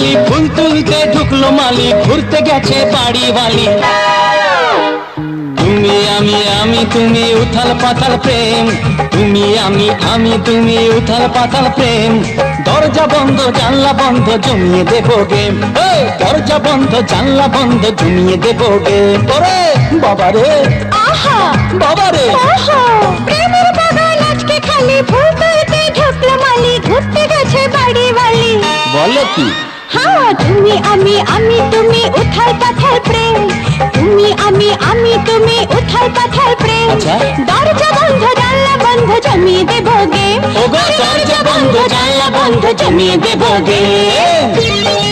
মালি, ফুল তুলতে ঢুকলো মালি, ঘুরতে গেছে বাড়ি বালি। তুমি আমি তুমি উথাল পাথাল প্রেম, তুমি আমি তুমি উথাল পাথাল প্রেম। দরজা বন্ধ জানলা বন্ধ জমিয়ে দেবো গেম, দরজা বন্ধ জানলা বন্ধ জমিয়ে দেবো গেম। ওরে বাবারে, আহা বাবারে, প্রেমের বাগান আজকে খালি, ফুল তুলতে ঢুকলো মালি, ঘুরতে গেছে বাড়ি বালি। বলো কি? হ্যাঁ, তুমি আমি তুমি উথাল পাথাল প্রেম, তুমি আমি তুমি উথাল পাথাল প্রেম। আচ্ছা। দরজা বন্ধ জানলা বন্ধ জমিয়ে দেবো গেম, ওগো দরজা বন্ধ জানলা বন্ধ জমিয়ে দেবো গেম।